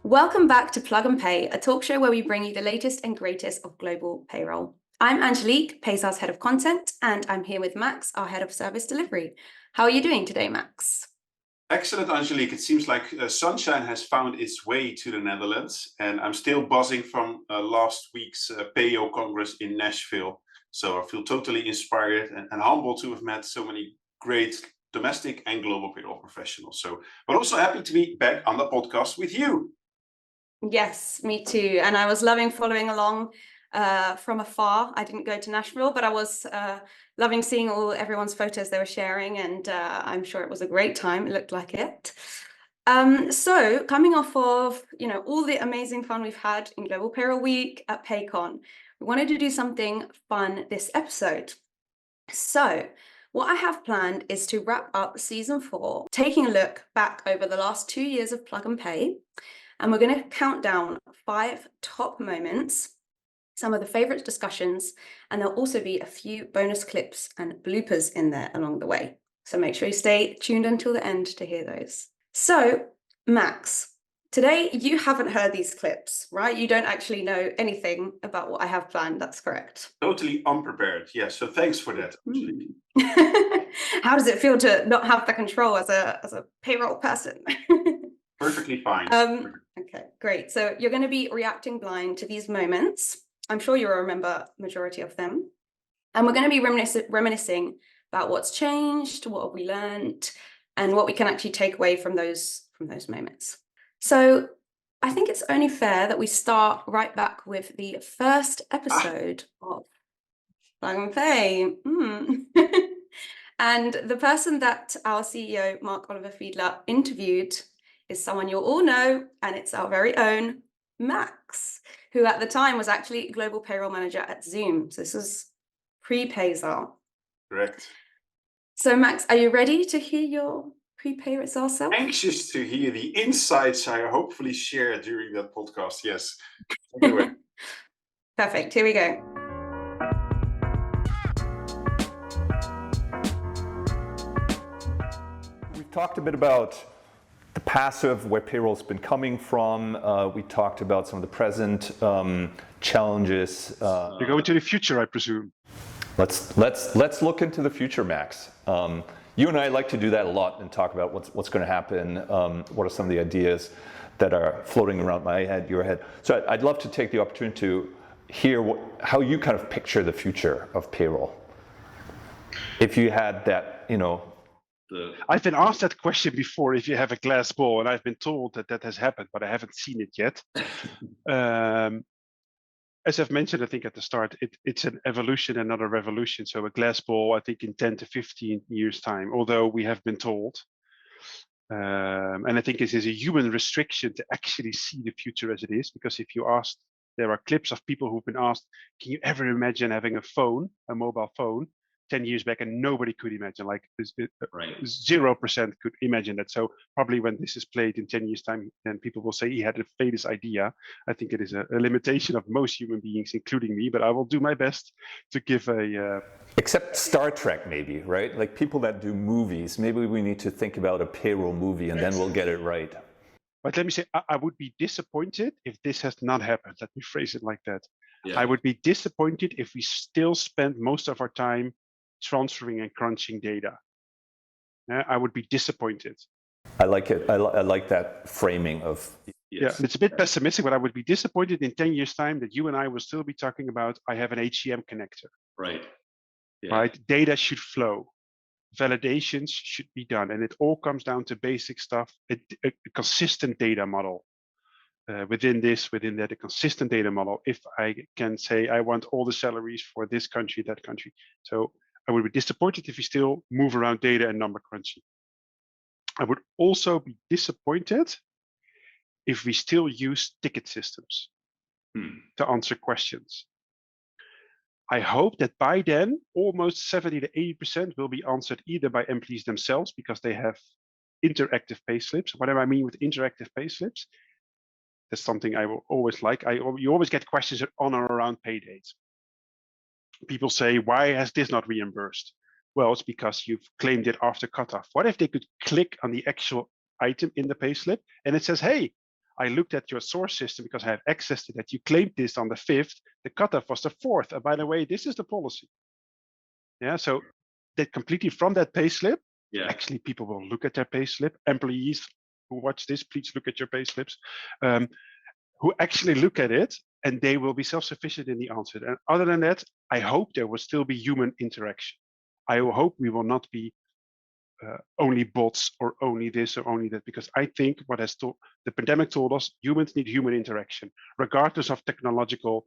Welcome back to Plug and Pay, a talk show where we bring you the latest and greatest of global payroll. I'm Angelique, PaySal's head of content, and I'm here with Max, our head of service delivery. How are you doing today, Max? Excellent, Angelique. It seems like sunshine has found its way to the Netherlands, and I'm still buzzing from last week's PAYROLL Congress in Nashville. So I feel totally inspired and humbled to have met so many great domestic and global payroll professionals. But also happy to be back on the podcast with you. Yes, me too. And I was loving following along from afar. I didn't go to Nashville, but I was loving seeing everyone's photos they were sharing, and I'm sure it was a great time. It looked like it. So coming off of all the amazing fun we've had in Global Payroll Week at PayCon, we wanted to do something fun this episode. So what I have planned is to wrap up season 4, taking a look back over the last 2 years of Plug and Pay. And we're going to count down 5 top moments, some of the favorite discussions, and there'll also be a few bonus clips and bloopers in there along the way. So make sure you stay tuned until the end to hear those. So, Max, today you haven't heard these clips, right? You don't actually know anything about what I have planned. That's correct. Totally unprepared. Yes. So thanks for that. How does it feel to not have the control as a payroll person? Perfectly fine. Okay, great. So you're going to be reacting blind to these moments. I'm sure you'll remember majority of them. And we're going to be reminiscing about what's changed, what have we learned, and what we can actually take away from those moments. So I think it's only fair that we start right back with the first episode of Plug and Pay. And the person that our CEO, Mark Oliver Fiedler, interviewed is someone you'll all know, and it's our very own Max, who at the time was actually global payroll manager at Zoom. So this was pre-PaySal. Correct. So Max, are you ready to hear your pre-PaySal self? Anxious to hear the insights I hopefully share during that podcast. Yes. Anyway. Perfect. Here we go. We've talked a bit about the past of where payroll's been coming from. We talked about some of the present challenges. You're going to the future, I presume. Let's look into the future, Max. You and I like to do that a lot and talk about what's going to happen. What are some of the ideas that are floating around my head, your head? So I'd love to take the opportunity to hear how you kind of picture the future of payroll. If you had that, I've been asked that question before, if you have a glass ball, and I've been told that has happened, but I haven't seen it yet. As I've mentioned, I think at the start, it's an evolution and not a revolution. So a glass ball, I think in 10 to 15 years time, although we have been told. And I think this is a human restriction to actually see the future as it is, because if you ask, there are clips of people who've been asked, can you ever imagine having a mobile phone, 10 years back, and nobody could imagine, like 0% could imagine that. So probably when this is played in 10 years time, then people will say he had the faintest idea. I think it is a limitation of most human beings, including me, but I will do my best to give a... Except Star Trek, maybe, right? Like people that do movies, maybe we need to think about a payroll movie and then we'll get it right. But let me say, I would be disappointed if this has not happened. Let me phrase it like that. Yeah. I would be disappointed if we still spend most of our time transferring and crunching data. I would be disappointed. I like it. I like that framing of. Yes. Yeah, it's a bit pessimistic, but I would be disappointed in 10 years' time that you and I will still be talking about, I have an HCM connector. Right. Yeah. Right. Data should flow. Validations should be done. And it all comes down to basic stuff, a consistent data model. Within that, a consistent data model. If I can say, I want all the salaries for this country, that country. So I would be disappointed if we still move around data and number crunching. I would also be disappointed if we still use ticket systems to answer questions. I hope that by then, almost 70 to 80% will be answered either by employees themselves because they have interactive payslips. What do I mean with interactive payslips? That's something I will always like. You always get questions on or around pay dates. People say, why has this not reimbursed? Well, it's because you've claimed it after cutoff. What if they could click on the actual item in the payslip and it says, hey, I looked at your source system because I have access to that. You claimed this on the 5th. The cutoff was the 4th. And by the way, this is the policy. Yeah, so that completely from that payslip, actually people will look at their payslip. Employees who watch this, please look at your payslips. Who actually look at it, and they will be self-sufficient in the answer. And other than that, I hope there will still be human interaction. I hope we will not be only bots or only this or only that, because I think what has the pandemic told us, humans need human interaction, regardless of technological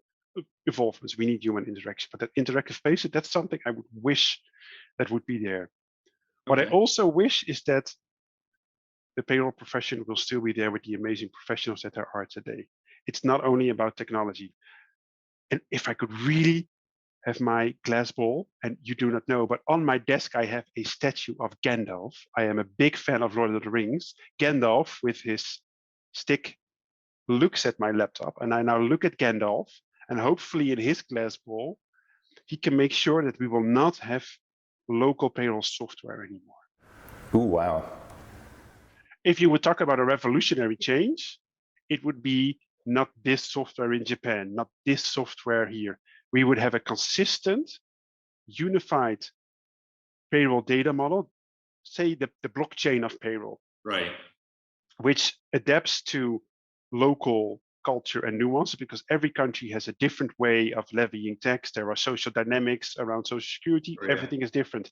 evolvements. We need human interaction, but that interactive space, that's something I would wish that would be there. What I also wish is that the payroll profession will still be there with the amazing professionals that there are today. It's not only about technology. And if I could really have my glass ball, and you do not know, but on my desk I have a statue of Gandalf. I am a big fan of Lord of the Rings. Gandalf with his stick looks at my laptop, and I now look at Gandalf, and hopefully in his glass ball, he can make sure that we will not have local payroll software anymore. Ooh, wow. If you would talk about a revolutionary change, it would be not this software in Japan, not this software here. We would have a consistent, unified payroll data model, say the blockchain of payroll, Right. which adapts to local culture and nuance, because every country has a different way of levying tax. There are social dynamics around social security. Oh, yeah. Everything is different.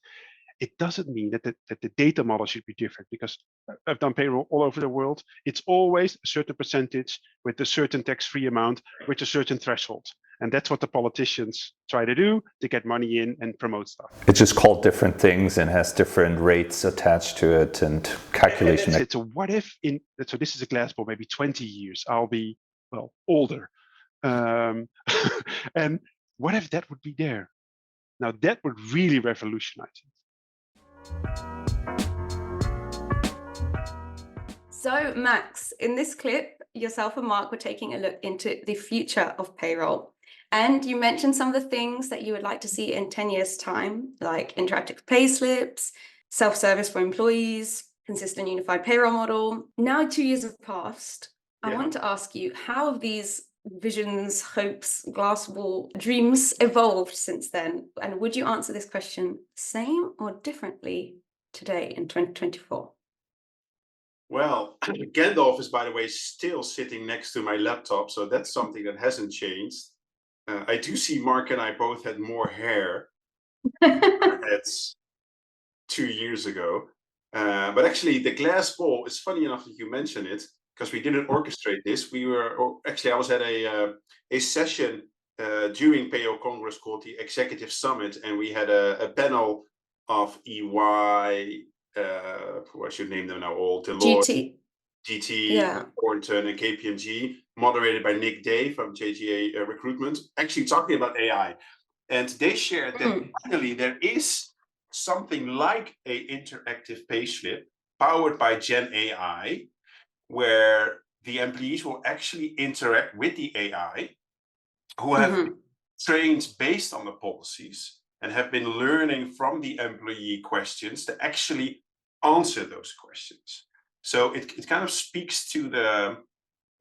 It doesn't mean that the data model should be different, because I've done payroll all over the world. It's always a certain percentage with a certain tax-free amount with a certain threshold. And that's what the politicians try to do to get money in and promote stuff. It's just called different things and has different rates attached to it and calculation. So what if so this is a glass ball, maybe 20 years, I'll be, well, older. And what if that would be there? Now that would really revolutionize it. So Max, in this clip, yourself and Mark were taking a look into the future of payroll. And you mentioned some of the things that you would like to see in 10 years' time, like interactive payslips, self-service for employees, consistent unified payroll model. Now 2 years have passed. I want to ask you, how have these visions, hopes, glass ball dreams evolved since then? And would you answer this question same or differently today in 2024? Well, Gandalf is, by the way, still sitting next to my laptop, so that's something that hasn't changed. I do see Mark and I both had more hair heads 2 years ago. But actually, the glass ball, it's funny enough that you mention it, because we didn't orchestrate this. I was at a session during PAYROLL Congress called the Executive Summit, and we had a panel of EY, I should name them now all, Deloitte, GT, Thornton, and KPMG, moderated by Nick Day from JGA Recruitment, actually talking about AI. And they shared that finally there is something like an interactive payslip powered by Gen AI, where the employees will actually interact with the AI, who have been trained based on the policies and have been learning from the employee questions to actually answer those questions. So it kind of speaks to the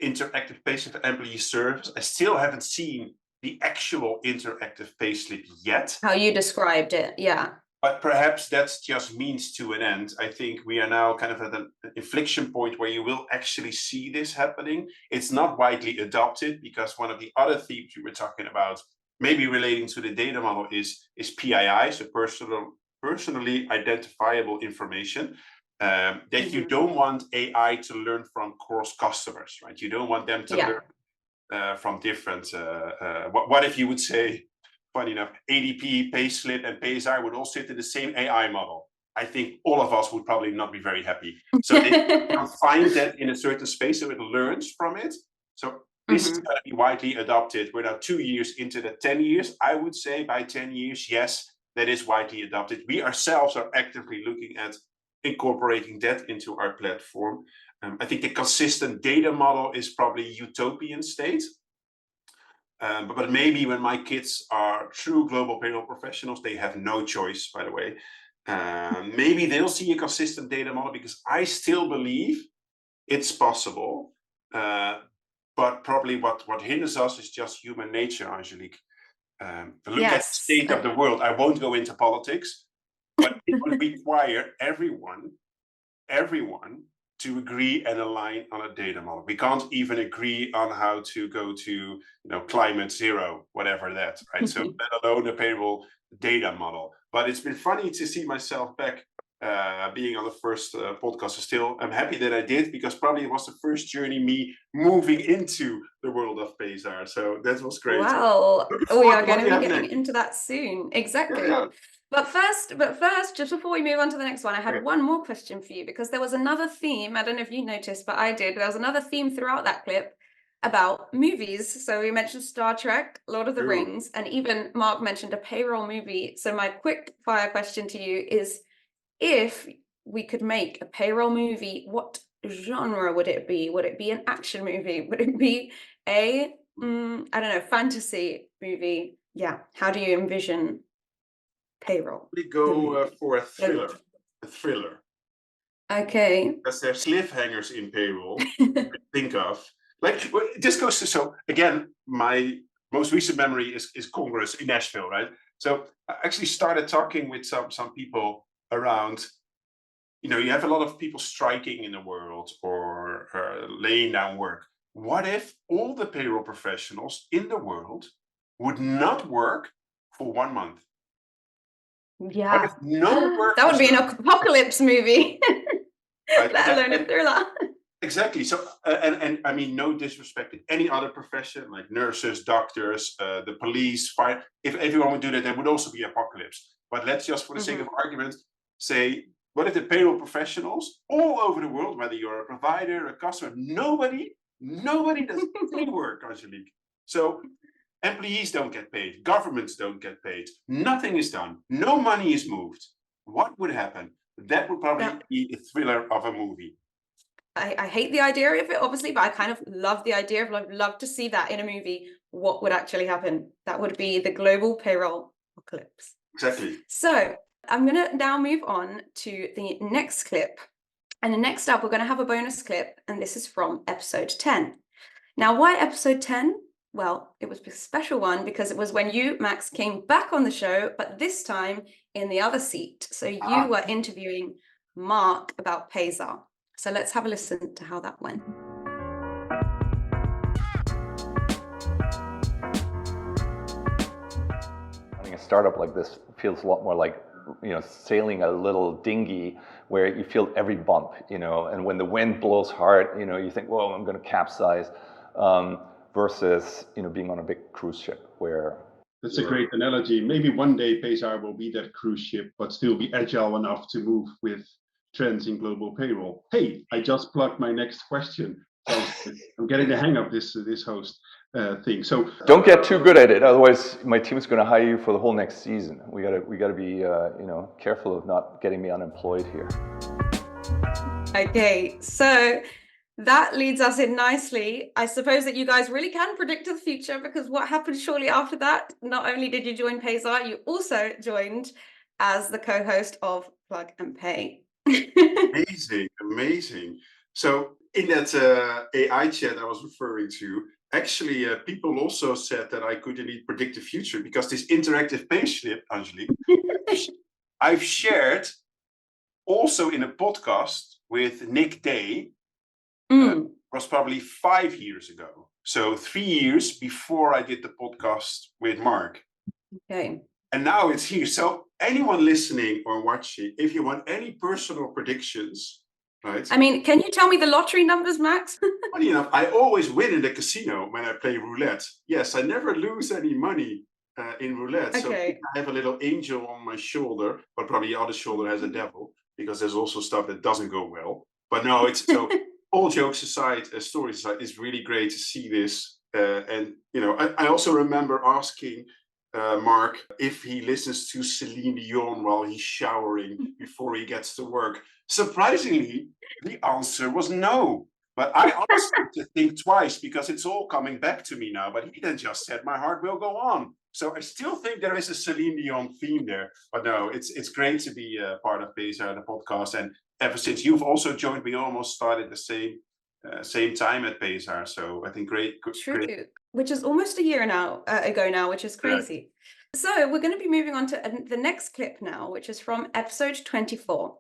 interactive payslip employee service. I still haven't seen the actual interactive payslip yet. How you described it, yeah. But perhaps that's just means to an end. I think we are now kind of at an inflection point where you will actually see this happening. It's not widely adopted, because one of the other themes we were talking about, maybe relating to the data model, is PII, so personally identifiable information. That you don't want AI to learn from cross customers, right? You don't want them to learn from different. What if you would say, funny enough, ADP, Payslip, and PaySI would all sit in the same AI model? I think all of us would probably not be very happy. So they can find that in a certain space, so it learns from it. So this is going to be widely adopted. We're now 2 years into the 10 years. I would say by 10 years, yes, that is widely adopted. We ourselves are actively looking at incorporating that into our platform. I think the consistent data model is probably utopian state. But maybe when my kids are true global payroll professionals, they have no choice, by the way. Maybe they'll see a consistent data model, because I still believe it's possible But probably what hinders us is just human nature, Angelique. Look at the Yes. state of the world. I won't go into politics, but it would require everyone to agree and align on a data model. We can't even agree on how to go to climate zero, whatever that, right? So let alone a payroll data model. But it's been funny to see myself back being on the first podcast. Still, I'm happy that I did, because probably it was the first journey me moving into the world of Payzar. So that was great. Well, Looking we forward are to going what to we be have getting next. into that soon. Exactly. Yeah. But first, just before we move on to the next one, I had Okay. one more question for you, because there was another theme. I don't know if you noticed, but I did. There was another theme throughout that clip about movies. So we mentioned Star Trek, Lord of the Ooh. Rings, and even Mark mentioned a payroll movie. So my quick fire question to you is, if we could make a payroll movie, what genre would it be? Would it be an action movie? Would it be I don't know, fantasy movie? Yeah. How do you envision payroll? We go for a movie. thriller. Okay. Because there's cliffhangers in payroll. Think of this goes to, so again, my most recent memory is Congress in Nashville, right? So I actually started talking with some people around, you have a lot of people striking in the world or laying down work. What if all the payroll professionals in the world would not work for 1 month? What Yeah. if no work That would was be an done? apocalypse movie, Right? let alone a thriller. Exactly. So, and I mean, no disrespect to any other profession, like nurses, doctors, the police, fire. If everyone would do that, there would also be apocalypse. But let's just, for the sake of argument, say, what if the payroll professionals all over the world, whether you're a provider, a customer, nobody does any work, Angelique. So employees don't get paid, governments don't get paid, nothing is done, no money is moved. What would happen? That would probably be a thriller of a movie. I hate the idea of it, obviously, but I kind of love the idea of, I'd love to see that in a movie. What would actually happen? That would be the global payroll apocalypse. Exactly. So I'm going to now move on to the next clip. And next up, we're going to have a bonus clip, and this is from episode 10. Now, why episode 10? Well, it was a special one because it was when you, Max, came back on the show, but this time in the other seat. So you were interviewing Mark about Payzar. So let's have a listen to how that went. Running a startup like this feels a lot more like, sailing a little dinghy where you feel every bump, and when the wind blows hard, you think, well, I'm going to capsize, versus, being on a big cruise ship where... That's a great analogy. Maybe one day Payzar will be that cruise ship, but still be agile enough to move with trends in global payroll. Hey, I just plugged my next question. I'm getting the hang of this host thing. So don't get too good at it, otherwise my team is going to hire you for the whole next season. We got to be careful of not getting me unemployed here. Okay, so that leads us in nicely. I suppose that you guys really can predict the future, because what happened shortly after that, not only did you join Payzar, you also joined as the co-host of Plug and Pay. Amazing. So in that AI chat I was referring to, actually people also said that I could indeed predict the future, because this interactive payslip, Angelique, I've shared also in a podcast with Nick Day. Was probably 5 years ago. So 3 years before I did the podcast with Mark. Okay. And now it's here. So anyone listening or watching, if you want any personal predictions, right? I mean, can you tell me the lottery numbers, Max? Funny enough, I always win in the casino when I play roulette. Yes, I never lose any money in roulette. Okay. So I have a little angel on my shoulder, but probably the other shoulder has a devil, because there's also stuff that doesn't go well. But no, it's so all jokes aside, stories aside, it's really great to see this. And I also remember asking Mark if he listens to Celine Dion while he's showering before he gets to work. Surprisingly, the answer was no. But I asked him to think twice, because it's all coming back to me now. But he then just said, "My heart will go on." So I still think there is a Celine Dion theme there. But no, it's great to be part of Payzar, the podcast. And ever since you've also joined, we almost started the same same time at PaySR. So I think great. True, which is almost a year now ago now, which is crazy. So we're going to be moving on to the next clip now, which is from episode 24.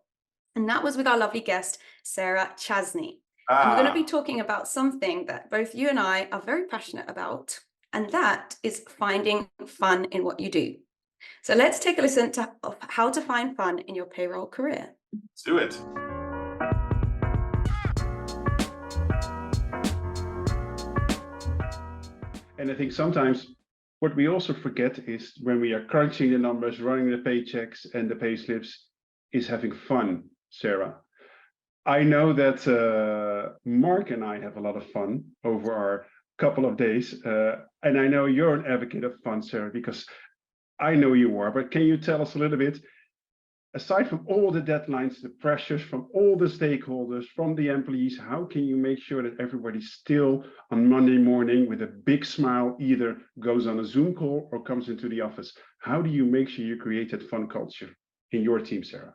And that was with our lovely guest, Sarah Chasney. And we're going to be talking about something that both you and I are very passionate about, and that is finding fun in what you do. So let's take a listen to how to find fun in your payroll career. Let's do it. And I think sometimes what we also forget is when we are crunching the numbers, running the paychecks and the payslips, is having fun, Sarah. I know that Mark and I have a lot of fun over our couple of days. And I know you're an advocate of fun, Sarah, because I know you are. But can you tell us a little bit, aside from all the deadlines, the pressures from all the stakeholders, from the employees, how can you make sure that everybody still on Monday morning with a big smile either goes on a Zoom call or comes into the office? How do you make sure you create that fun culture in your team, Sarah?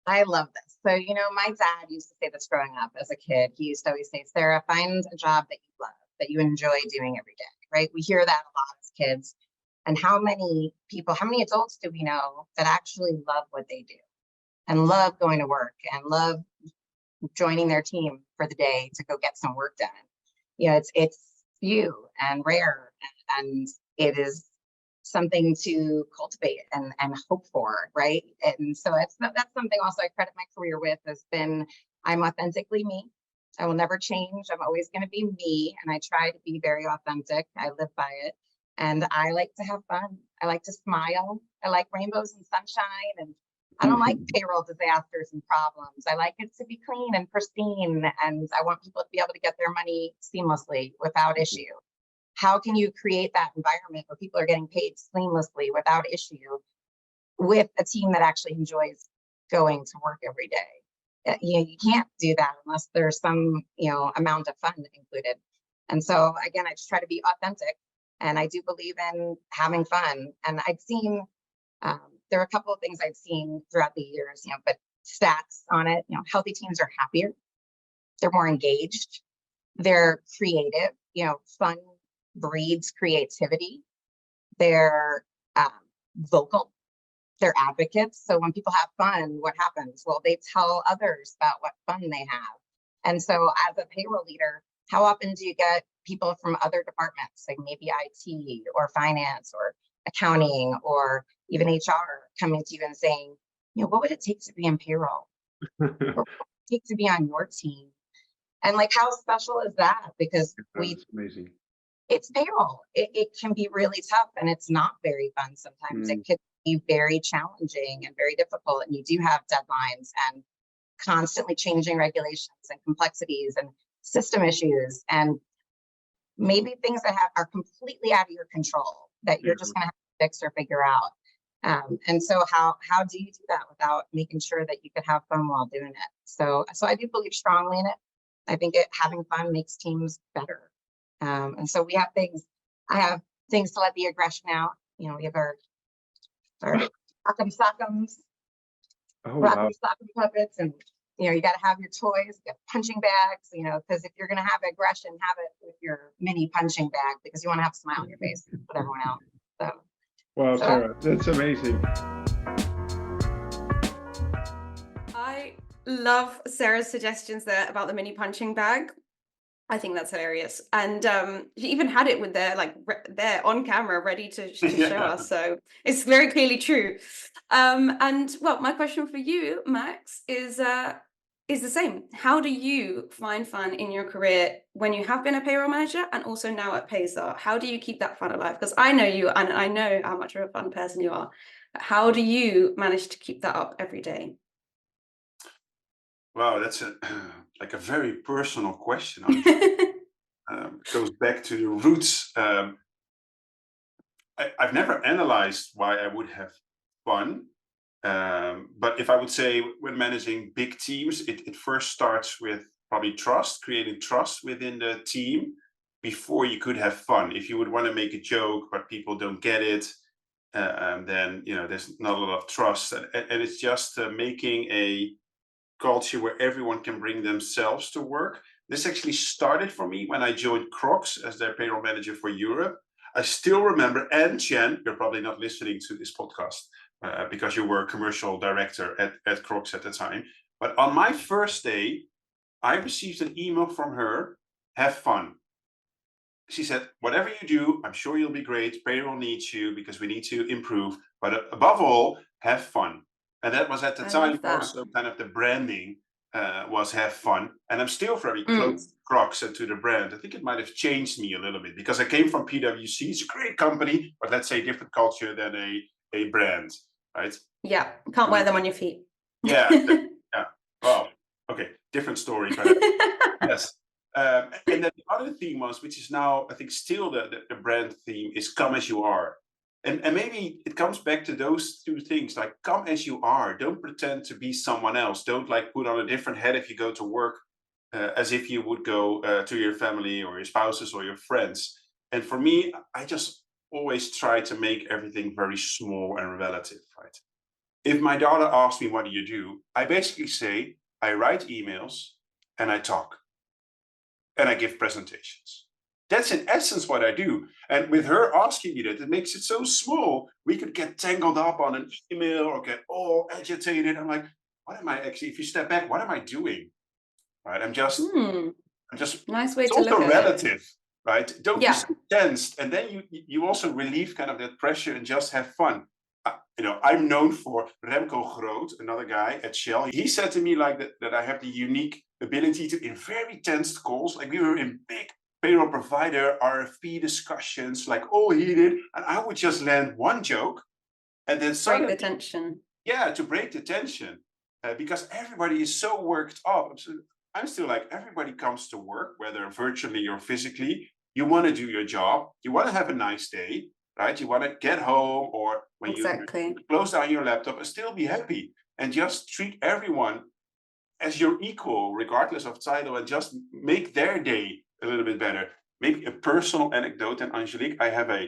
I love this. So, you know, my dad used to say this growing up as a kid. He used to always say, Sarah, find a job that you love, that you enjoy doing every day, right? We hear that a lot as kids. And how many people, how many adults do we know that actually love what they do and love going to work and love joining their team for the day to go get some work done? You know, it's few and rare, and it is something to cultivate and hope for, right? And so that's something also I credit my career with, has been, I'm authentically me. I will never change. I'm always going to be me, and I try to be very authentic. I live by it, and I like to have fun. I like to smile. I like rainbows and sunshine, and I don't like payroll disasters and problems. I like it to be clean and pristine, and I want people to be able to get their money seamlessly without issue. How can you create that environment where people are getting paid seamlessly without issue with a team that actually enjoys going to work every day? You can't do that unless there's some, amount of fun included. And so again, I just try to be authentic, and I do believe in having fun. And I've seen, there are a couple of things I've seen throughout the years, but stats on it, healthy teams are happier, they're more engaged, they're creative, fun breeds creativity, they're vocal, they're advocates. So when people have fun, what happens? Well, they tell others about what fun they have. And so as a payroll leader, how often do you get people from other departments, like maybe IT or finance or accounting or even HR, coming to you and saying, what would it take to be in payroll? What would it take to be on your team? And like, how special is that? Because amazing. It's payroll. It can be really tough, and it's not very fun sometimes. It could be very challenging and very difficult, and you do have deadlines and constantly changing regulations and complexities and system issues, and maybe things that are completely out of your control that you're just going to have to fix or figure out. And so how do you do that without making sure that you can have fun while doing it? So I do believe strongly in it. I think having fun makes teams better. And so we have things, I have things to let the aggression out. We have our sock'ems, rock'em sock'em puppets, and you got to have your toys, you got punching bags, because if you're going to have aggression, have it with your mini punching bag, because you want to have a smile on your face with everyone else. So, wow, Sarah, that's amazing. I love Sarah's suggestions there about the mini punching bag. I think that's hilarious, and she even had it with their they're on camera, ready to show us. So it's very clearly true. And well, my question for you, Max, is the same. How do you find fun in your career when you have been a payroll manager and also now at PayStar? How do you keep that fun alive? Because I know you, and I know how much of a fun person you are. How do you manage to keep that up every day? Wow, that's a very personal question. Goes back to the roots. I've never analyzed why I would have fun. But if I would say when managing big teams, it first starts with probably trust, creating trust within the team before you could have fun. If you would want to make a joke, but people don't get it, then there's not a lot of trust. And it's just making a culture where everyone can bring themselves to work. This actually started for me when I joined Crocs as their payroll manager for Europe. I still remember, and Chen, you're probably not listening to this podcast because you were a commercial director at Crocs at the time. But on my first day, I received an email from her, have fun. She said, whatever you do, I'm sure you'll be great. Payroll needs you because we need to improve. But above all, have fun. And that was at the time also kind of the branding was have fun. And I'm still very close to Crocs and to the brand. I think it might have changed me a little bit because I came from PwC. It's a great company, but let's say different culture than a brand, right? Yeah, can't wear them on your feet. Yeah, yeah. Well, okay, different story, but yes. And then the other theme was, which is now I think still the brand theme, is come as you are. And maybe it comes back to those two things, like come as you are. Don't pretend to be someone else. Don't like put on a different hat if you go to work as if you would go to your family or your spouses or your friends. And for me, I just always try to make everything very small and relative, right? If my daughter asks me, what do you do? I basically say, I write emails and I talk and I give presentations. That's in essence what I do. And with her asking me that, it makes it so small. We could get tangled up on an email or get all agitated. I'm like, what am I actually, if you step back, what am I doing? Right? I'm just nice way it's to also look at relative, it. right? Don't be so tensed. And then you also relieve kind of that pressure and just have fun. I'm known for Remco Groot, another guy at Shell. He said to me like that I have the unique ability to, in very tensed calls, like we were in big payroll provider RFP discussions, like all heated, and I would just land one joke and then suddenly break the tension. Yeah, to break the tension, because everybody is so worked up. I'm still like, everybody comes to work, whether virtually or physically. You want to do your job. You want to have a nice day, right? You want to get home, or when you close down your laptop and still be happy, and just treat everyone as your equal, regardless of title, and just make their day a little bit better. Maybe a personal anecdote, and Angelique, I have a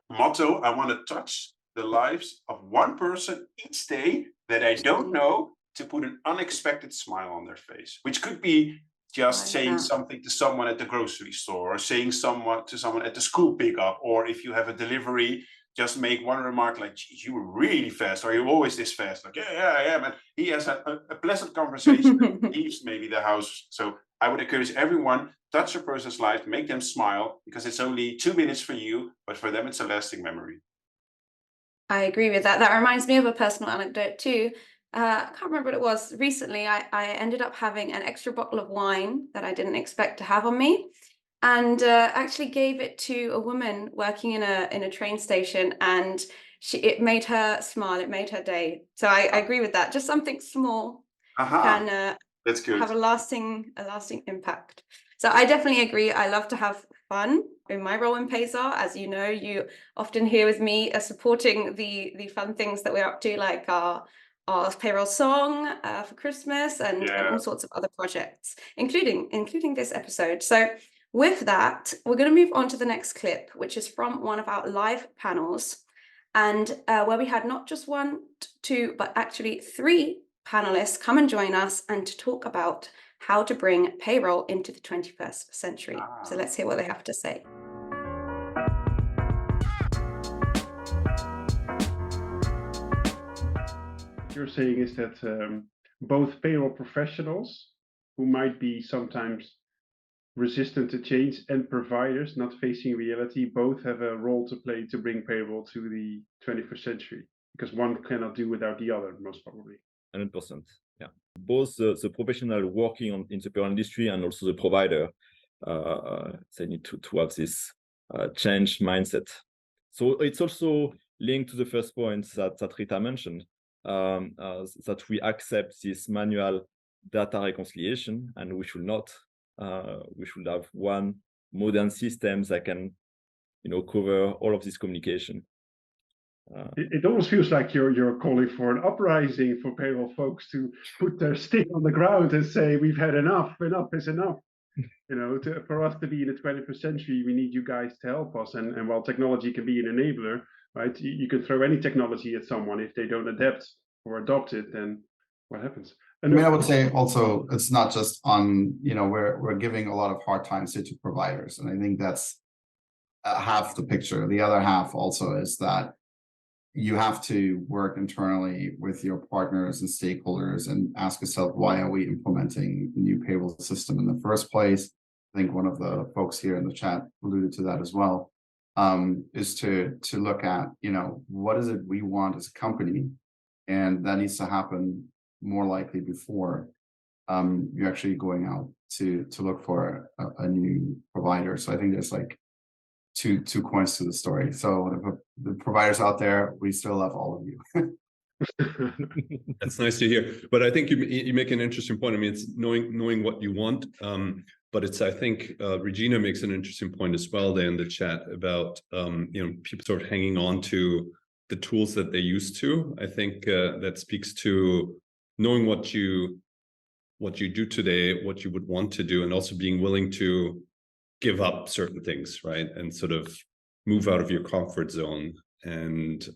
motto. I want to touch the lives of one person each day that I don't know, to put an unexpected smile on their face, which could be just saying something to someone at the grocery store, or saying to someone at the school pickup, or if you have a delivery, just make one remark like, geez, you were really fast, or you're always this fast. Like, yeah, I am. And he has a pleasant conversation and leaves maybe the house. So I would encourage everyone, touch a person's life, make them smile, because it's only 2 minutes for you, but for them, it's a lasting memory. I agree with that. That reminds me of a personal anecdote too. I can't remember what it was. Recently, I ended up having an extra bottle of wine that I didn't expect to have on me, and actually gave it to a woman working in a train station, and it made her smile. It made her day. So I agree with that. Just something small can that's good. Have a lasting impact. So I definitely agree. I love to have fun in my role in PaySar. As you know, you often hear with me supporting the fun things that we're up to, like our payroll song for Christmas and all sorts of other projects, including this episode. So with that, we're going to move on to the next clip, which is from one of our live panels, and where we had not just 1, 2, but actually 3 panelists come and join us and to talk about how to bring payroll into the 21st century. So let's hear what they have to say. What you're saying is that both payroll professionals, who might be sometimes resistant to change, and providers not facing reality, both have a role to play to bring payroll to the 21st century, because one cannot do without the other, most probably. 100%. Yeah. Both the professional working in the payroll industry and also the provider, they need to have this change mindset. So it's also linked to the first point that Rita mentioned, that we accept this manual data reconciliation, and we should not. We should have one modern system that can, cover all of this communication. It almost feels like you're calling for an uprising for payroll folks to put their stick on the ground and say, we've had enough. Enough is enough. For us to be in the 21st century, we need you guys to help us. And while technology can be an enabler, right? You can throw any technology at someone. If they don't adapt or adopt it, then what happens? I mean, I would say also it's not just on, we're giving a lot of hard times to providers, and I think that's half the picture. The other half also is that you have to work internally with your partners and stakeholders and ask yourself, why are we implementing the new payroll system in the first place? I think one of the folks here in the chat alluded to that as well, is to look at, what is it we want as a company? And that needs to happen more likely before you're actually going out to look for a new provider. So I think there's like two coins to the story. So the providers out there, we still love all of you. That's nice to hear. But I think you make an interesting point. I mean, it's knowing what you want. But it's, I think, Regina makes an interesting point as well there in the chat about, people sort of hanging on to the tools that they used to. I think that speaks to knowing what you do today, what you would want to do, and also being willing to give up certain things, right? And sort of move out of your comfort zone and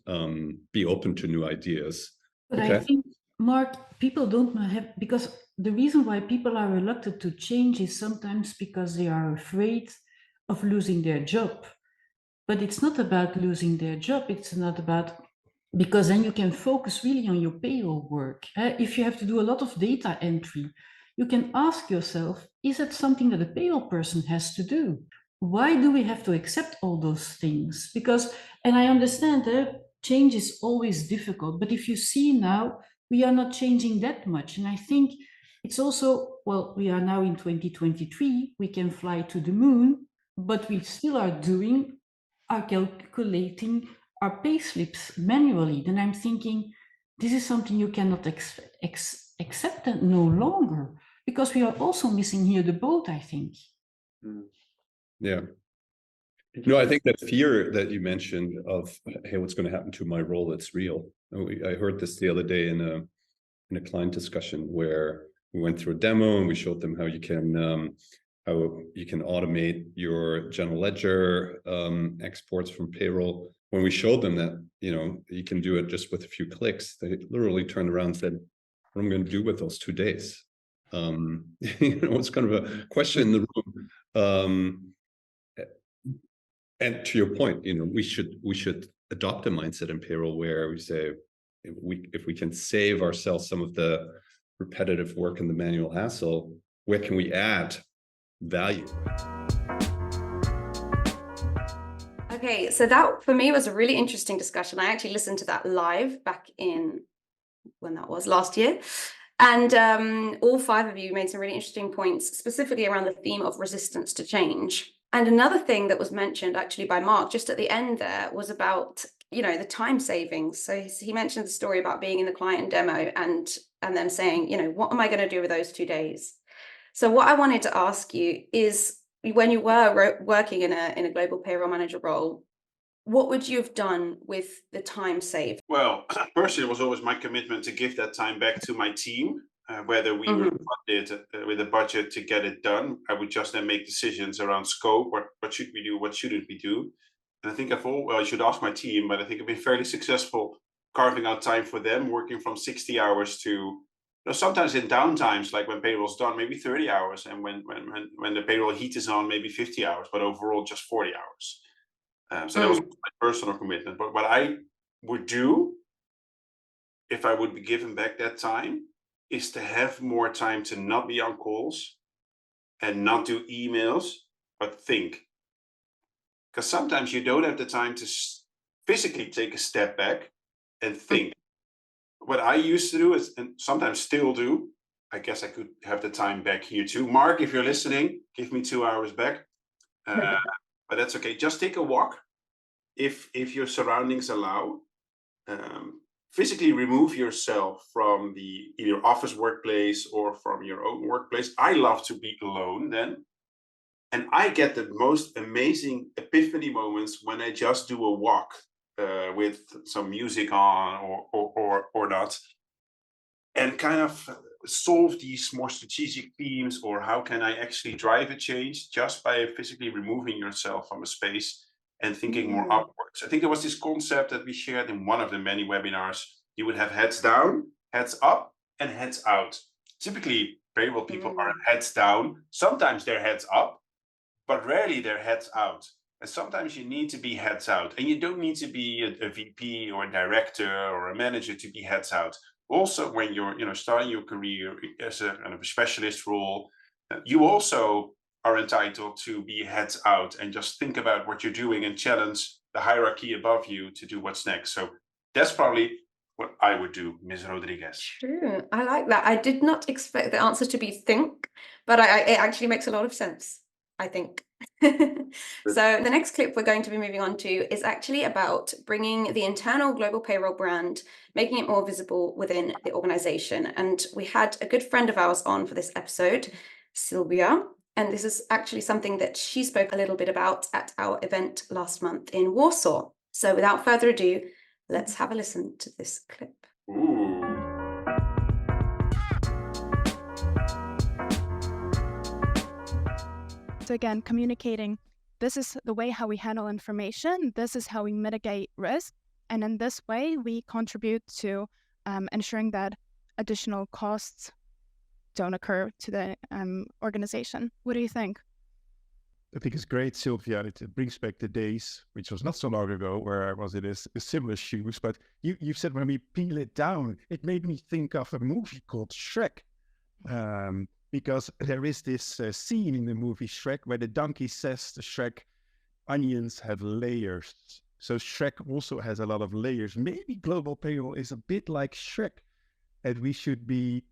be open to new ideas. But Okay. I think, Mark, people don't have, because the reason why people are reluctant to change is sometimes because they are afraid of losing their job. But it's not about losing their job. It's not about, because then you can focus really on your payroll work. If you have to do a lot of data entry, you can ask yourself, is that something that a payroll person has to do? Why do we have to accept all those things? Because, and I understand that change is always difficult, but if you see now, we are not changing that much. And I think it's also, well, we are now in 2023, we can fly to the moon, but we still are calculating our payslips manually. Then I'm thinking, this is something you cannot accept no longer, because we are also missing here the boat, I think. Yeah. No, I think that fear that you mentioned of, hey, what's going to happen to my role? It's real. I heard this the other day in a client discussion where we went through a demo and we showed them how you can automate your general ledger exports from payroll. When we showed them that, you can do it just with a few clicks, they literally turned around and said, what am I going to do with those 2 days? It's kind of a question in the room. And to your point, we should adopt a mindset in payroll where we say, if we can save ourselves some of the repetitive work and the manual hassle, where can we add value? Okay, so that for me was a really interesting discussion. I actually listened to that live back in, when that was, last year. And all 5 of you made some really interesting points, specifically around the theme of resistance to change. And another thing that was mentioned actually by Mark just at the end there was about, the time savings. So he mentioned the story about being in the client demo and then saying, what am I going to do with those 2 days? So what I wanted to ask you is, when you were working in a global payroll manager role, what would you have done with the time saved? Well, personally, it was always my commitment to give that time back to my team, whether we were funded with a budget to get it done. I would just then make decisions around scope. What should we do? What shouldn't we do? And I think I should ask my team, but I think I've been fairly successful carving out time for them, working from 60 hours to, sometimes in downtimes, like when payroll's done, maybe 30 hours. And when the payroll heat is on, maybe 50 hours, but overall just 40 hours. So that was my personal commitment. But what I would do, if I would be given back that time, is to have more time to not be on calls and not do emails, but think. Because sometimes you don't have the time to physically take a step back and think. What I used to do is, and sometimes still do, I guess I could have the time back here too. Mark, if you're listening, give me 2 hours back. But that's okay. Just take a walk if your surroundings allow. Physically remove yourself from either office workplace or from your own workplace. I love to be alone then. And I get the most amazing epiphany moments when I just do a walk with some music on or not, and kind of solve these more strategic themes, or how can I actually drive a change just by physically removing yourself from a space and thinking more upwards. I think there was this concept that we shared in one of the many webinars. You would have heads down, heads up, and heads out. typically payroll people are heads down. Sometimes they're heads up, but rarely they're heads out. And sometimes you need to be heads out, and you don't need to be a VP or a director or a manager to be heads out. Also, when you're starting your career as a kind of a specialist role, you also are entitled to be heads out and just think about what you're doing and challenge the hierarchy above you to do what's next. So that's probably what I would do, Ms. Rodriguez. True. I like that. I did not expect the answer to be think, but it actually makes a lot of sense, I think. So the next clip we're going to be moving on to is actually about bringing the internal global payroll brand, making it more visible within the organization. And we had a good friend of ours on for this episode, Sylvia, and this is actually something that she spoke a little bit about at our event last month in Warsaw. So without further ado, let's have a listen to this clip. Ooh. So again, communicating, this is the way how we handle information, this is how we mitigate risk, and in this way we contribute to ensuring that additional costs don't occur to the organization. What do you think? I think it's great, Sylvia. It brings back the days, which was not so long ago, where I was in a similar shoes. But you said when we peel it down, it made me think of a movie called Shrek. Because there is this scene in the movie Shrek where the donkey says to Shrek, onions have layers. So Shrek also has a lot of layers. Maybe global payroll is a bit like Shrek, and we should be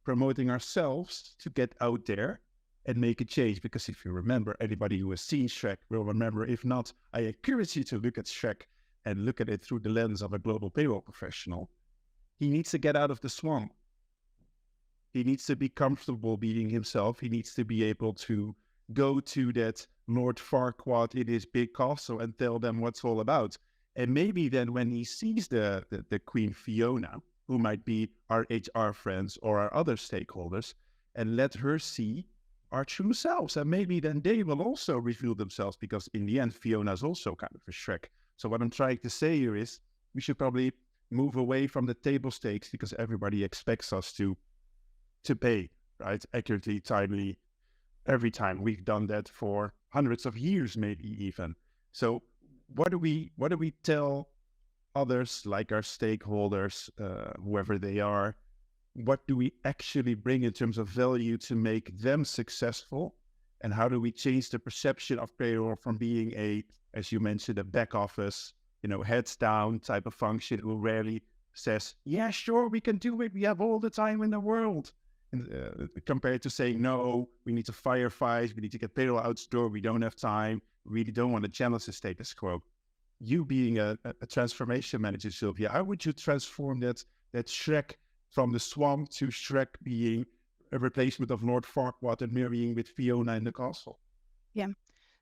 promoting ourselves to get out there and make a change. Because if you remember, anybody who has seen Shrek will remember. If not, I encourage you to look at Shrek and look at it through the lens of a global payroll professional. He needs to get out of the swamp. He needs to be comfortable being himself. He needs to be able to go to that Lord Farquaad in his big castle and tell them what's all about. And maybe then when he sees the Queen Fiona, who might be our HR friends or our other stakeholders, and let her see our true selves. And maybe then they will also reveal themselves, because in the end, Fiona is also kind of a Shrek. So what I'm trying to say here is we should probably move away from the table stakes, because everybody expects us to pay, right? Accurately, timely, every time. We've done that for hundreds of years, maybe even. So what do we tell others, like our stakeholders, whoever they are? What do we actually bring in terms of value to make them successful? And how do we change the perception of payroll from being a, as you mentioned, a back office, heads down type of function who rarely says, yeah, sure, we can do it. We have all the time in the world. And, compared to saying, no, we need to firefight, we need to get payroll out the door, we don't have time, we really don't want to challenge the status quo. You being a transformation manager, Sylvia, how would you transform that Shrek from the swamp to Shrek being a replacement of Lord Farquaad and marrying with Fiona in the castle? Yeah,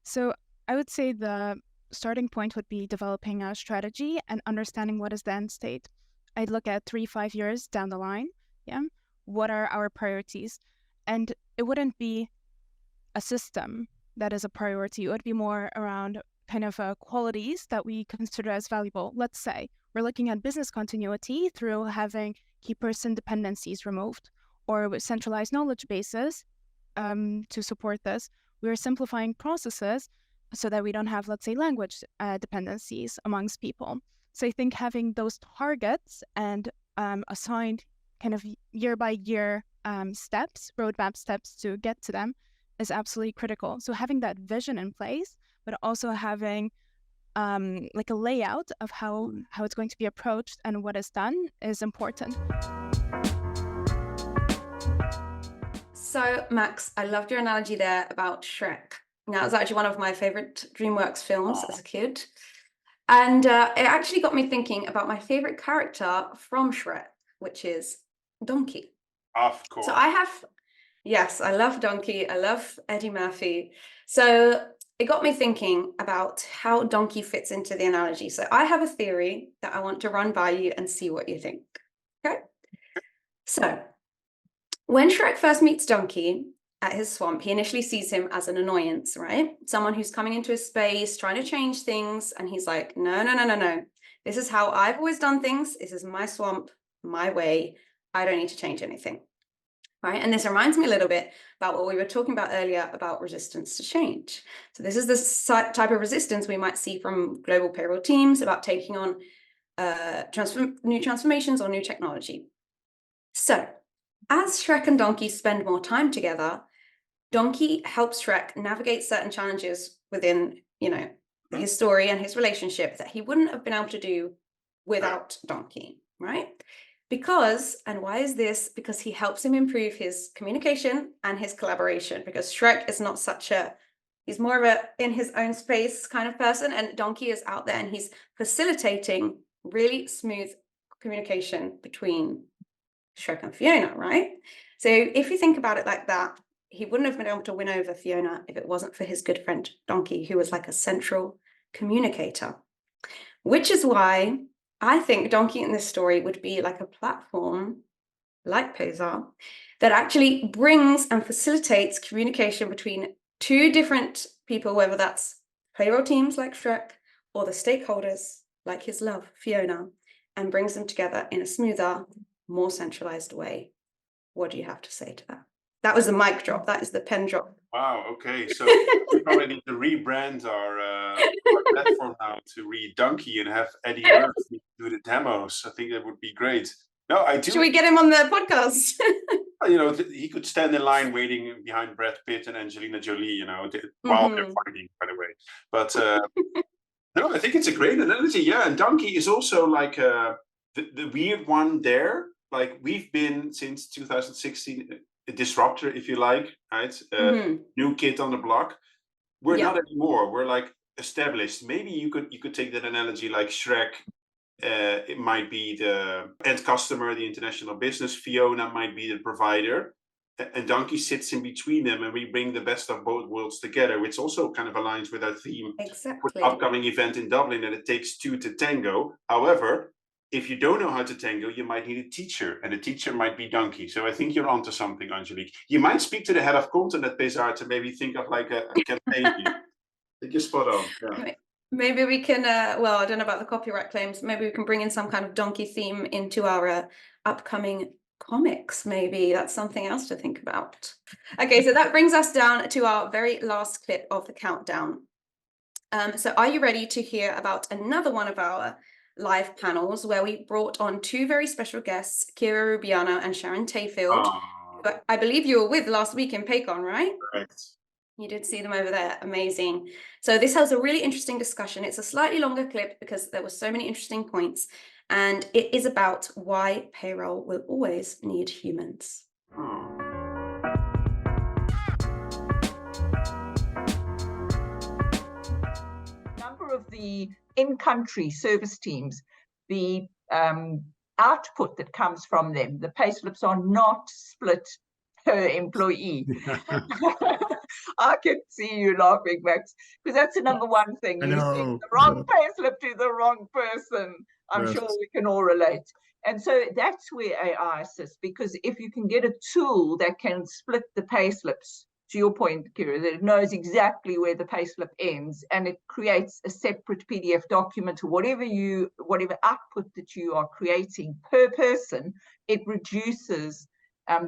so I would say the starting point would be developing a strategy and understanding what is the end state. I'd look at 3-5 years down the line, yeah? What are our priorities? And it wouldn't be a system that is a priority. It would be more around kind of qualities that we consider as valuable. Let's say we're looking at business continuity through having key person dependencies removed, or with centralized knowledge bases to support this. We're simplifying processes so that we don't have, let's say, language dependencies amongst people. So I think having those targets and assigned kind of year by year steps, roadmap steps to get to them is absolutely critical. So having that vision in place, but also having like a layout of how it's going to be approached and what is done is important. So Max, I loved your analogy there about Shrek. Now, it's actually one of my favorite DreamWorks films as a kid. And it actually got me thinking about my favorite character from Shrek, which is Donkey. Of course. So yes, I love Donkey. I love Eddie Murphy. So it got me thinking about how Donkey fits into the analogy. So I have a theory that I want to run by you and see what you think. Okay. So when Shrek first meets Donkey at his swamp, he initially sees him as an annoyance, right? Someone who's coming into his space, trying to change things. And he's like, no. This is how I've always done things. This is my swamp, my way. I don't need to change anything. right? And this reminds me a little bit about what we were talking about earlier about resistance to change. So this is the type of resistance we might see from global payroll teams about taking on new transformations or new technology. So as Shrek and Donkey spend more time together, Donkey helps Shrek navigate certain challenges within, his story and his relationship that he wouldn't have been able to do without Donkey, right? Because, and why is this? Because he helps him improve his communication and his collaboration, because Shrek is not he's more of a in his own space kind of person, and Donkey is out there and he's facilitating really smooth communication between Shrek and Fiona, right? So if you think about it like that, he wouldn't have been able to win over Fiona if it wasn't for his good friend Donkey, who was like a central communicator. Which is why I think Donkey in this story would be like a platform, like PAYROLL, that actually brings and facilitates communication between two different people, whether that's payroll teams like Shrek or the stakeholders like his love, Fiona, and brings them together in a smoother, more centralized way. What do you have to say to that? That was the mic drop. That is the pen drop. Wow, okay. So we probably need to rebrand our platform now to read Donkey and have Eddie Murphy do the demos. I think that would be great. No, I do. Should we get him on the podcast? He could stand in line waiting behind Brad Pitt and Angelina Jolie, while they're fighting, by the way. But no, I think it's a great analogy. Yeah, and Donkey is also like the weird one there. Like we've been since 2016 a disruptor, if you like, right? New kid on the block. We're not anymore. We're like established. Maybe you could take that analogy like Shrek. It might be the end customer, the international business. Fiona might be the provider, and Donkey sits in between them, and we bring the best of both worlds together, which also kind of aligns with our theme with the upcoming event in Dublin, that it takes two to tango. However, if you don't know how to tango, you might need a teacher, and a teacher might be Donkey. So I think you're onto something, Angelique. You might speak to the head of content at PAYROLL to maybe think of like a campaign. I think you're spot on. Yeah. Maybe we can, well, I don't know about the copyright claims. Maybe we can bring in some kind of Donkey theme into our upcoming comics. Maybe that's something else to think about. Okay, so that brings us down to our very last clip of the countdown. So are you ready to hear about another one of our live panels where we brought on two very special guests, Kira Rubiano and Sharon Tayfield, who I believe you were with last week in PayCon, right? Correct. You did see them over there. Amazing. So this has a really interesting discussion. It's a slightly longer clip because there were so many interesting points, and it is about why payroll will always need humans. Number of the in-country service teams, the output that comes from them, the payslips are not split per employee. I can see you laughing, Max, because that's the number one thing. You send the wrong payslip to the wrong person. I'm sure we can all relate. And so that's where AI assists, because if you can get a tool that can split the payslips, to your point, Kira, that it knows exactly where the payslip ends, and it creates a separate PDF document or whatever output that you are creating per person, it reduces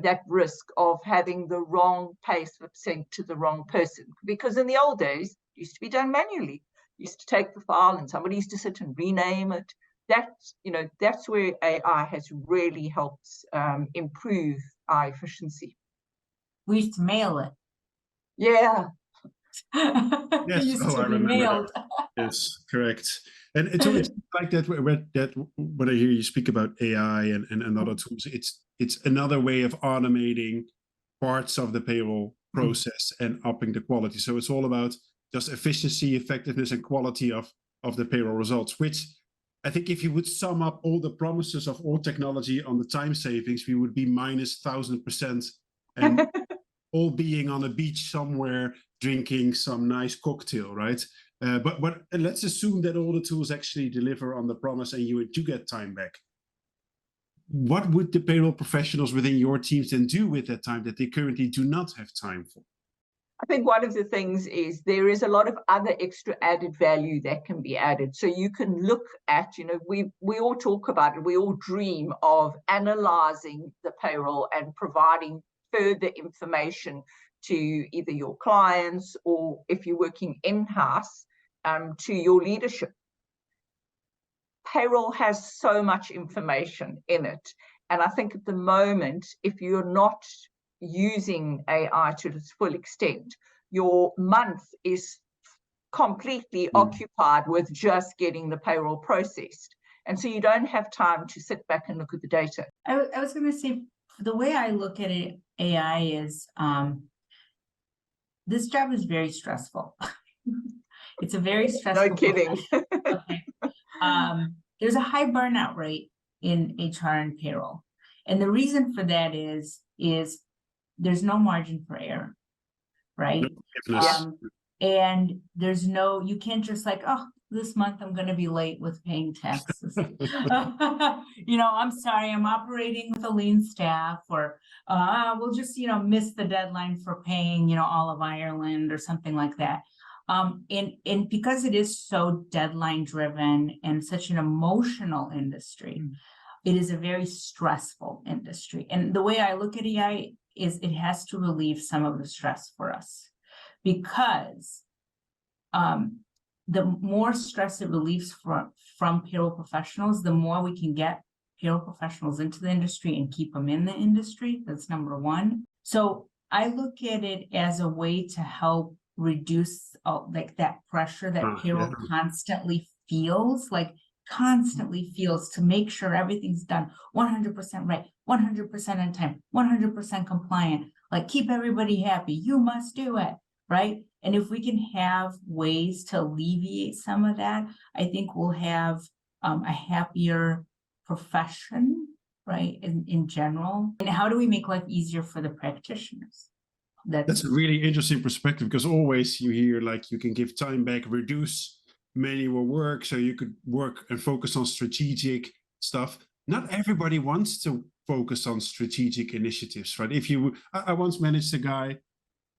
that risk of having the wrong payslip sent to the wrong person. Because in the old days, it used to be done manually. You used to take the file and somebody used to sit and rename it. That's where AI has really helped improve our efficiency. We used to mail it. Yeah. Yes, Used I to be remember mailed. that. Yes, correct. And it's always like that when I hear you speak about AI and other tools, it's another way of automating parts of the payroll process and upping the quality. So it's all about just efficiency, effectiveness, and quality of the payroll results, which I think if you would sum up all the promises of all technology on the time savings, we would be minus 1,000%, and all being on a beach somewhere drinking some nice cocktail, right? But let's assume that all the tools actually deliver on the promise and you do get time back. What would the payroll professionals within your teams then do with that time that they currently do not have time for? I think one of the things is there is a lot of other extra added value that can be added. So you can look at, we all talk about it, we all dream of analyzing the payroll and providing further information to either your clients or if you're working in-house, to your leadership. Payroll has so much information in it. And I think at the moment, if you're not using AI to its full extent, your month is completely occupied with just getting the payroll processed. And so you don't have time to sit back and look at the data. I was going to say, the way I look at it, AI is, this job is very stressful. It's a very stressful. No kidding. Okay. There's a high burnout rate in HR and payroll. And the reason for that is there's no margin for error, right? And there's no, you can't just like, oh, this month I'm going to be late with paying taxes. You know, I'm sorry, I'm operating with a lean staff, or we'll just, you know, miss the deadline for paying, you know, all of Ireland or something like that. And because it is so deadline driven and such an emotional industry, it is a very stressful industry. And the way I look at AI is it has to relieve some of the stress for us, because the more stress it relieves from payroll professionals, the more we can get payroll professionals into the industry and keep them in the industry. That's number one. So I look at it as a way to help reduce like that pressure that payroll constantly feels, to make sure everything's done 100% right, 100% on time, 100% compliant, like keep everybody happy. You must do it, right? And if we can have ways to alleviate some of that, I think we'll have a happier profession, right, in general. And how do we make life easier for the practitioners? That's a really interesting perspective, because always you hear like you can give time back, reduce manual work, so you could work and focus on strategic stuff. Not everybody wants to focus on strategic initiatives, right? I once managed a guy,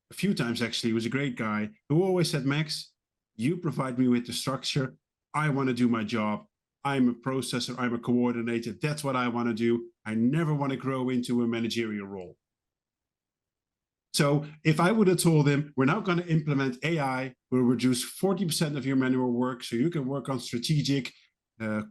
a few times actually, he was a great guy, who always said, Max, you provide me with the structure. I want to do my job. I'm a processor, I'm a coordinator. That's what I want to do. I never want to grow into a managerial role. So if I would have told him, we're now going to implement AI, we'll reduce 40% of your manual work so you can work on strategic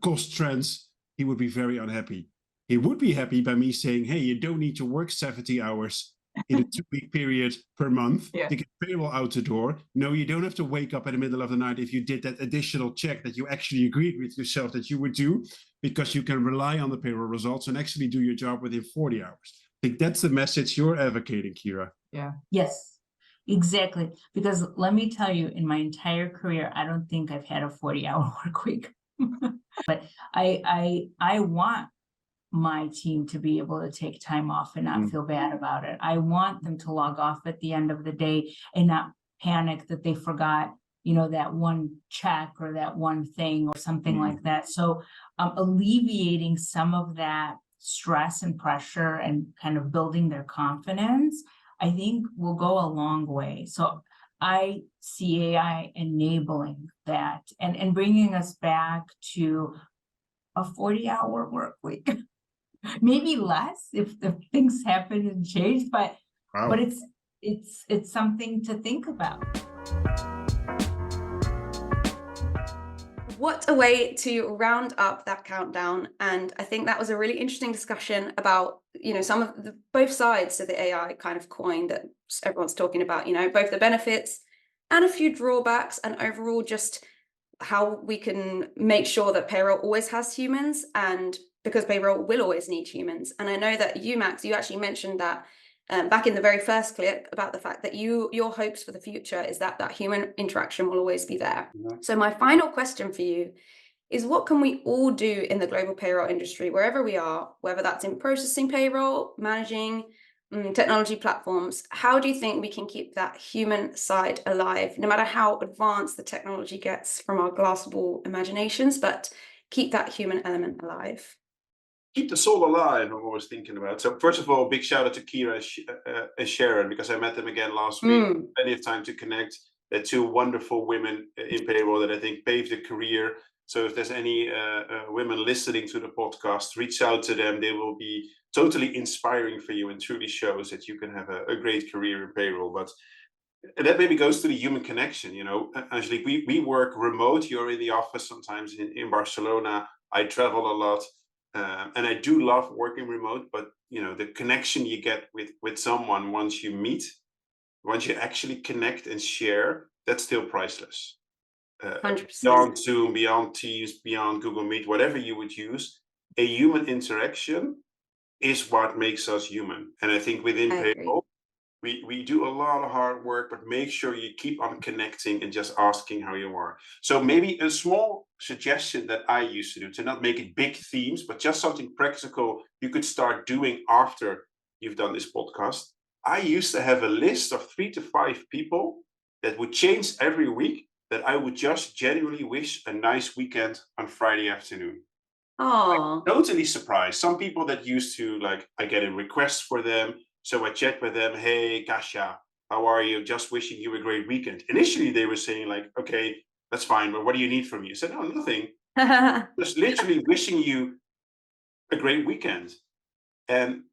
cost trends, he would be very unhappy. He would be happy by me saying, hey, you don't need to work 70 hours in a 2-week period per month to get payroll out the door. No, you don't have to wake up in the middle of the night if you did that additional check that you actually agreed with yourself that you would do, because you can rely on the payroll results and actually do your job within 40 hours. I think that's the message you're advocating, Kira. Yeah. Yes, exactly. Because let me tell you, in my entire career, I don't think I've had a 40-hour work week. But I want my team to be able to take time off and not feel bad about it. I want them to log off at the end of the day and not panic that they forgot, you know, that one check or that one thing or something like that. So alleviating some of that stress and pressure and kind of building their confidence, I think will go a long way. So I see AI enabling that and bringing us back to a 40-hour work week. Maybe less if things happen and change, but it's something to think about. What a way to round up that countdown. And I think that was a really interesting discussion about, you know, some of both sides of the AI kind of coin that everyone's talking about, you know, both the benefits and a few drawbacks, and overall just how we can make sure that payroll always has humans, and because payroll will always need humans. And I know that you, Max, you actually mentioned that back in the very first clip about the fact that your hopes for the future is that that human interaction will always be there. So my final question for you is, what can we all do in the global payroll industry, wherever we are, whether that's in processing payroll, managing technology platforms? How do you think we can keep that human side alive, no matter how advanced the technology gets from our glassable imaginations, but keep that human element alive? Keep the soul alive, I'm always thinking about. So first of all, big shout out to Kira and Sharon, because I met them again last week. Plenty of time to connect. two wonderful women in payroll that I think paved a career. So if there's any women listening to the podcast, reach out to them. They will be totally inspiring for you and truly shows that you can have a great career in payroll. But that maybe goes to the human connection, you know. Angelique, we work remote. You're in the office sometimes in Barcelona. I travel a lot, and I do love working remote. But you know, the connection you get with someone once you meet, once you actually connect and share, that's still priceless. 100%. Beyond Zoom, beyond Teams, beyond Google Meet, whatever you would use, a human interaction is what makes us human. And I think within payroll, we do a lot of hard work, but make sure you keep on connecting and just asking how you are. So maybe a small suggestion that I used to do, to not make it big themes, but just something practical you could start doing after you've done this podcast. I used to have a list of 3 to 5 people that would change every week, that I would just genuinely wish a nice weekend on Friday afternoon. Oh, Totally surprised. Some people that used to, like, I get a request for them, so I chat with them. Hey, Kasia, how are you? Just wishing you a great weekend. Initially, they were saying like, okay, that's fine, but what do you need from me? I said, no, nothing. Just literally wishing you a great weekend. And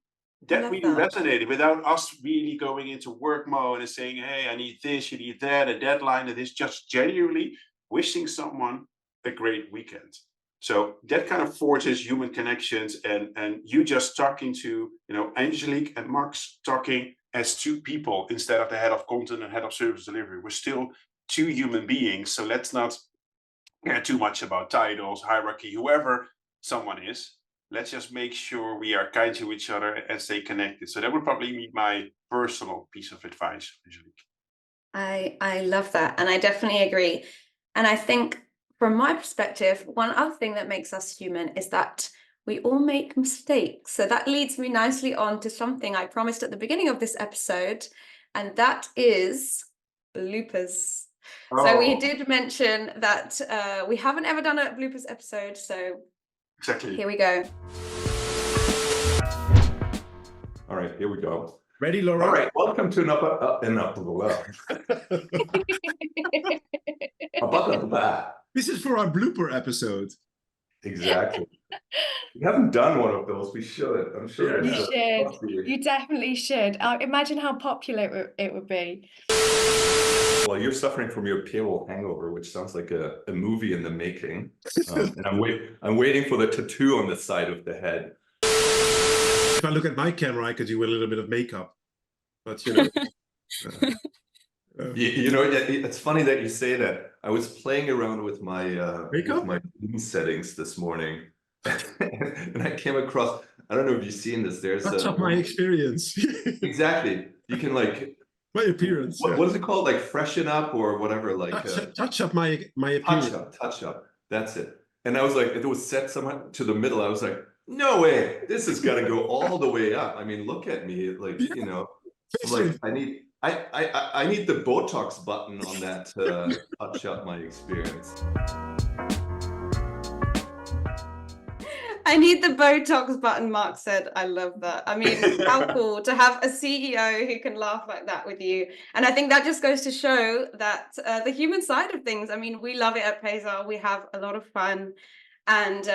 that really resonated without us really going into work mode and saying, hey, I need this, you need that, a deadline, that is just genuinely wishing someone a great weekend. So that kind of forges human connections, and you just talking to, you know, Angelique and Max talking as 2 people instead of the head of content and head of service delivery. We're still 2 human beings. So let's not care too much about titles, hierarchy, whoever someone is. Let's just make sure we are kind to each other and stay connected. So that would probably be my personal piece of advice, Angelique. I love that. And I definitely agree. And I think from my perspective, one other thing that makes us human is that we all make mistakes. So that leads me nicely on to something I promised at the beginning of this episode, and that is bloopers. So we did mention that we haven't ever done a bloopers episode. So exactly. Here we go. All right, here we go. Ready, Laura? All right, welcome to another This is for our blooper episode. Exactly. We haven't done one of those. We should. I'm sure. You should. You definitely should. Imagine how popular it would be. Well, you're suffering from your payroll hangover, which sounds like a movie in the making. And I'm waiting for the tattoo on the side of the head. If I look at my camera, I could do a little bit of makeup, but you know. You know, it's funny that you say that. I was playing around with my Zoom settings this morning, and I came across. I don't know if you've seen this. There's touch up my experience. Exactly. You can like my appearance. What is it called? Like freshen up or whatever. Like touch up my appearance. Touch up. That's it. And I was like, it was set somewhat to the middle. I was like, no way. This is gonna go all the way up. I mean, look at me. Like you know, like I need the Botox button on that to touch up my experience. I need the Botox button, Mark said. I love that. I mean, how cool to have a CEO who can laugh like that with you. And I think that just goes to show that the human side of things, I mean, we love it at PayRoll. We have a lot of fun. And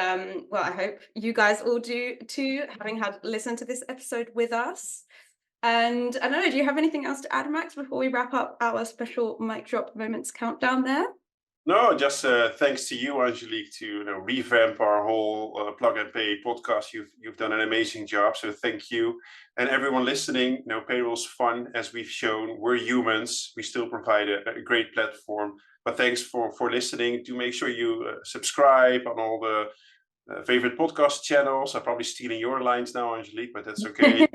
well, I hope you guys all do too, having listened to this episode with us. And I don't know, do you have anything else to add, Max, before we wrap up our special mic drop moments countdown there? No, just thanks to you, Angelique, to revamp our whole Plug and Pay podcast. You've done an amazing job, so thank you. And everyone listening, payroll's fun, as we've shown. We're humans. We still provide a great platform. But thanks for listening. Do make sure you subscribe on all the favorite podcast channels. I'm probably stealing your lines now, Angelique, but that's okay.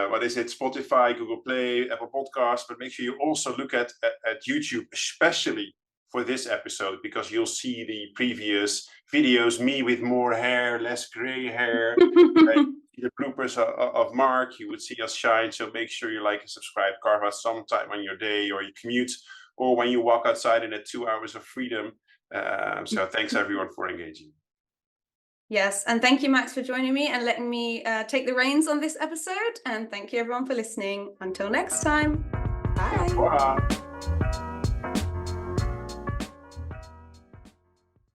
What is it? Spotify, Google Play, Apple Podcasts. But make sure you also look at YouTube, especially for this episode, because you'll see the previous videos, me with more hair, less gray hair, the bloopers of Mark. You would see us shine. So make sure you like and subscribe, carve out some time on your day or you commute or when you walk outside in the 2 hours of freedom. So thanks everyone for engaging. Yes, and thank you, Max, for joining me and letting me take the reins on this episode. And thank you everyone for listening. Until next time. Bye. Bye.